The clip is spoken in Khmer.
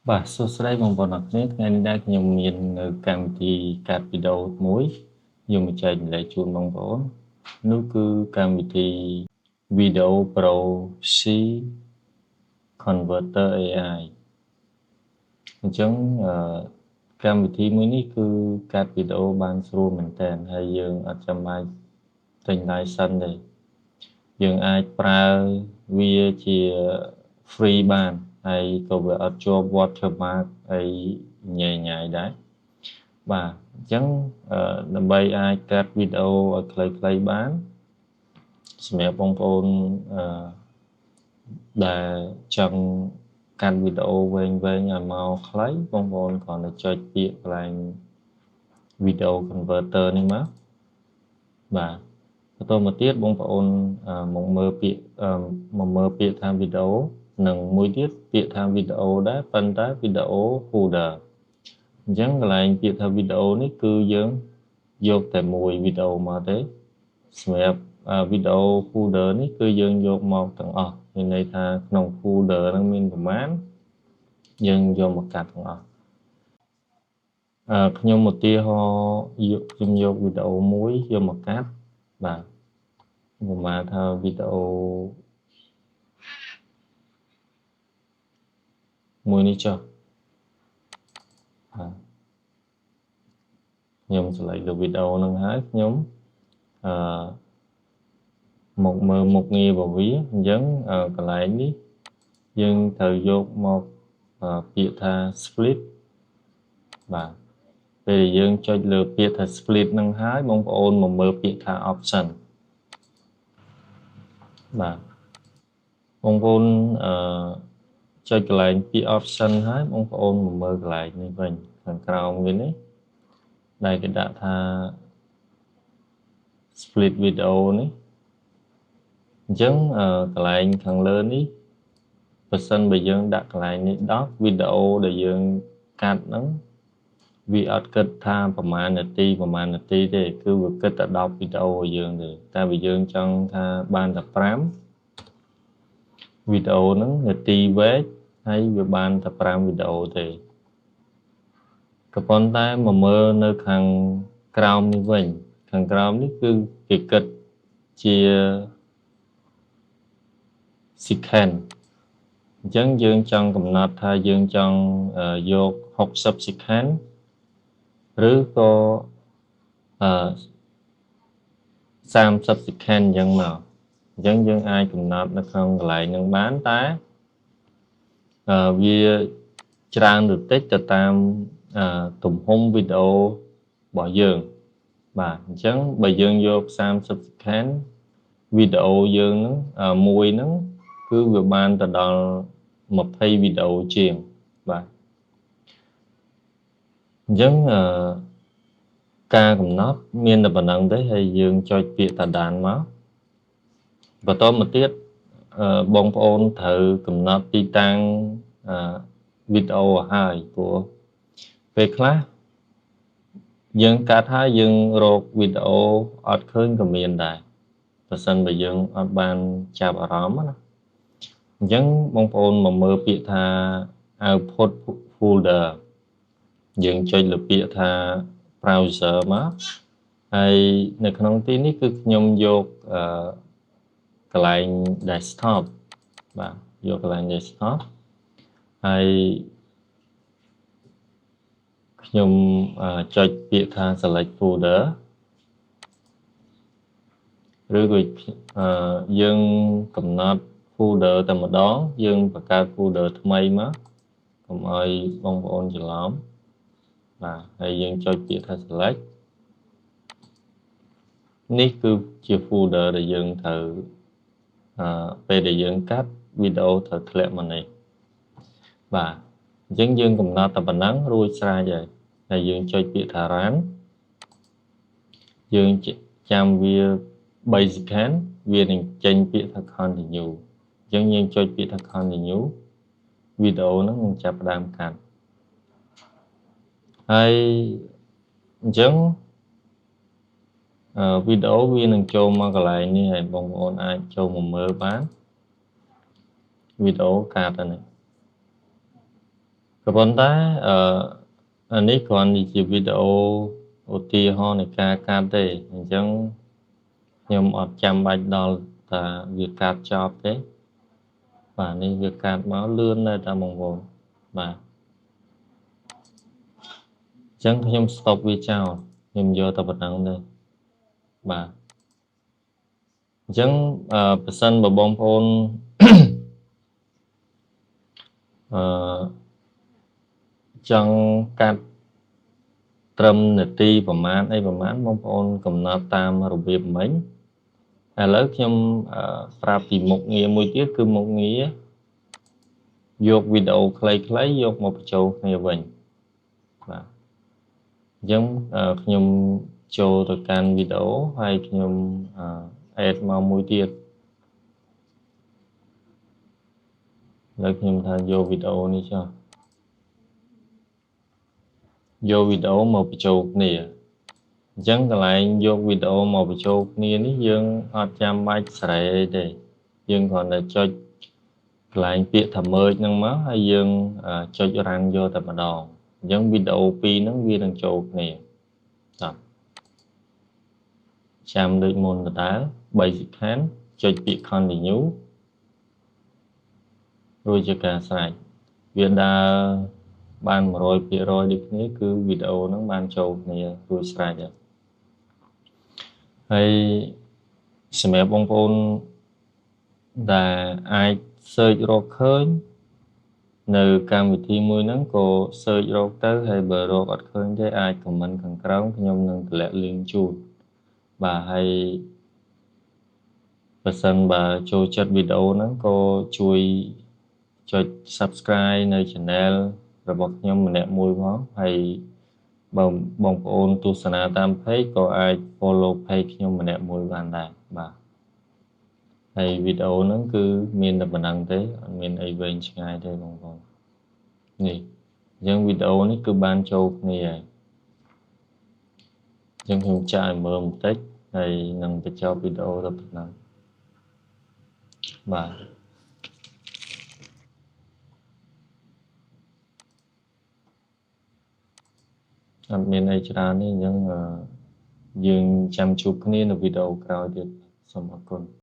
បាទសួស្តីបងប្អូនអរគ្នាថ្ងៃនេះដែរខ្ញុំមាននៅកម្មវិធីកាត់វីដេអូមួយយកមកចែកម្លែកជូនបងប្អូននោះគឺកម្មវិធី Video Pro C Converter AI អញ្ចឹងកម្មវិធីមួយនេះគឺកាត់វីដេអូបានស្រួលមែនតើហើយយើងអត់ចាំបាច់ទិញ license ទេយើងអាចប្រើវាជា free បានហើយក៏វាអត់ជាប់ watermark អីញ៉ៃញ៉ៃដែរបាទអញ្ចឹងដើម្បីអាចកាត់វីដេអូឲ្យខ្លីៗបានសម្រាប់បងប្អូនដែលចង់កាត់វីដេអូវែងៗឲ្យមកខ្លីបងប្អូនគ្រាន់តែចុចពាក្យកន្លែង video converter នេះមកបាទបន្តមកទៀតបងប្អូនមកមើលពាក្យថាវីដេអូនិងមួយទៀតពាក្យថាវីដេអូដែរប៉ុន្តែវីដេអូ folder អញ្ចឹងកន្លែងពាក្យថាវីដេអូនេះគឺយើងយកតែមួយវីដេអូមកទេសម្រាប់វីដេអូ folder នេះគឺយើងយកមកទាំងអស់មានន័យថាក្នុង folder ហ្នឹងមានប្រមាណយើងយកមកកាត់ទាំងអស់ខ្ញុំឧទាហរណ៍ខ្ញុំយកវីដេអូមួយយកមកកាត់បាទប្រហែលថាវីដេអូមួយនេះចុះខ្ញុំselectលើវីដេអូហ្នឹងហើយខ្ញុំមកមើលមុខងាររបស់វាអញ្ចឹងកន្លែងនេះយើងត្រូវយកមកពាក្យថា split បាទពេលយើងចុចលើពាក្យថា split ហ្នឹងហើយបងប្អូនមកមើលពាក្យថា option បាទបងប្អូនចុចកន្លែងពាក្យ option ហើយបងប្អូនមកមើលកន្លែងនេះវិញខាងក្រោមវានេះដែលគេដាក់ថា split video នេះអញ្ចឹងកន្លែងខាងលើនេះបើសិនបើយើងដាក់កន្លែងនេះ10វីដេអូដែលយើងកាត់ហ្នឹងវាអត់គិតថាប្រហែលនាទីទេគឺវាគិតតែ10វីដេអូឲ្យយើងទេតែបើយើងចង់ថាបានតែ5វីដេអូហ្នឹងនាទីវែកហើយវាបានតែ5វីដេអូទេក៏ប៉ុន្តែមកមើលនៅខាងក្រោមនេះវិញខាងក្រោមនេះគឺគេគិតជា second អញ្ចឹងយើងចង់កំណត់ថាយើងចង់យក60 second ឬក៏30 second អញ្ចឹងមកអញ្ចឹងយើងអាចកំណត់នៅក្នុងកន្លែងហ្នឹងបានតែវាច្រើនឬតិចទៅតាមទំហំវីដេអូរបស់យើងបាទអញ្ចឹងបើយើងយក30 second វីដេអូយើងហ្នឹងមួយហ្នឹងគឺវាបានទៅដល់20វីដេអូជាងបាទអញ្ចឹងការកំណត់មានតែប៉ុណ្្នឹងទេហើយយើងចុចពាក្យតាដានមកបន្តមកទៀតបងប្អូនត្រូវកំណត់ទីតាំងវីដេអូឲ្យហើយព្រោះពេលខ្លះយើងកាត់ហើយយើងរកវីដេអូអត់ឃើញក៏មានដែរបើសិនបើយើងអត់បានចាប់អារម្មណ៍ណាអញ្ចឹងបងប្អូនមកមើលពាក្យថា output folder យើងចុចលើពាក្យថា browser មកហើយនៅក្នុងទីនេះគឺខ្ញុំយកកន្លែង desktop បាទយកកន្លែង desktop ហើយខ្ញុំចុចពាក្យថា select folder ឬក៏យើងកំណត់ folder តែម្ដងយើងបង្កើត folder ថ្មីមកកុំឲ្យបងប្អូនច្រឡំបាទហើយយើងចុចពាក្យថា select នេះគឺជា folder ដែលយើងត្រូវពេលដែលយើងកាត់វីដេអូត្រូវធ្លាក់មកនេះបាទអញ្ចឹងយើងកំណត់តែប៉ុណ្ណឹងរួចស្រេចហើយហើយយើងចុចពាក្យថា run យើងចាំវា3 second វានឹងចេញពាក្យថា continue អញ្ចឹងយើងចុចពាក្យថា continue វីដេអូហ្នឹងនឹងចាប់ផ្ដើមកាត់ហើយអញ្ចឹងវីដេអូវានឹងចូលមកកន្លែងនេះហើយបងប្អូនអាចចូលមកមើលបានវីដេអូកាត់ហ្នឹង ក៏ប៉ុន្តែអានេះគ្រាន់តែជាវីដេអូឧទាហរណ៍នៃការកាត់ទេអញ្ចឹងខ្ញុំអត់ចាំបាច់ដល់ថាវាកាត់ចប់ទេបាទនេះវាកាត់មកលឿនដែរតាបងប្អូនបាទអញ្ចឹងខ្ញុំ stop វាចោលខ្ញុំយកតែប៉ុណ្្នឹងទេបាទអញ្ចឹងប្រសិនបើបងប្អូនចង់កាត់ត្រឹមនាទីប្រមាណអីប្រមាណបងប្អូនកំណត់តាមរបៀបមិញឥឡូវខ្ញុំប្រាប់ពីមុខងារមួយទៀតគឺមុខងារយកវីដេអូខ្លីៗយកមកបញ្ចូលគ្នាវិញបាទអញ្ចឹងខ្ញុំចូលទៅកាន់វីដេអូហើយខ្ញុំ add មកមួយទៀតឥឡូវខ្ញុំថាយកវីដេអូនេះចុះយកវីដេអូមកបញ្ចូលគ្នាអញ្ចឹងកន្លែងយកវីដេអូមកបញ្ចូលគ្នានេះយើងអត់ចាំបាច់ស្រែទេយើងគ្រាន់តែចុចកន្លែងពាក្យថា merge ហ្នឹងមកហើយយើងចុច run យកតែម្ដងអញ្ចឹងវីដេអូពីរហ្នឹងវានឹងចូលគ្នាបាទចាំដូចមុនដដែល basic hand ចុចពាក្យ continue រួចជាការស្រេចវាដើរបាន 100% ដូចគ្នាគឺវីដេអូហ្នឹងបានចូលគ្នារួចស្រេចហើយសម្រាប់បងប្អូនដែលអាច search រកឃើញនៅកម្មវិធីមួយហ្នឹងក៏ search រកទៅហើយបើរកអត់ឃើញទេអាច comment ខាងក្រោមខ្ញុំនឹងតម្លាក់ link ជូនបាទហើយបើសិនបើចូលចិត្តវីដេអូហ្នឹងក៏ជួយចុច subscribe នៅ channel របស់ខ្ញុំម្នាក់មួយផងហើយបើបងប្អូនទស្សនាតាម page ក៏អាច follow page ខ្ញុំម្នាក់មួយបានដែរបាទហើយវីដេអូហ្នឹងគឺមានតែប៉ុណ្្នឹងទេអត់មានអីវែងឆ្ងាយទេបងប្អូននេះអញ្ចឹងវីដេអូនេះគឺបានចូលគ្នាហើយអញ្ចឹងខ្ញុំចាក់ឲ្យមើលបន្តិចហើយនឹងបញ្ចប់វីដេអូទៅប៉ុណ្ណឹងបាទអត់មានអីច្រើនទេអញ្ចឹងយើងចាំជួបគ្នានៅវីដេអូក្រោយទៀតសូមអរគុណ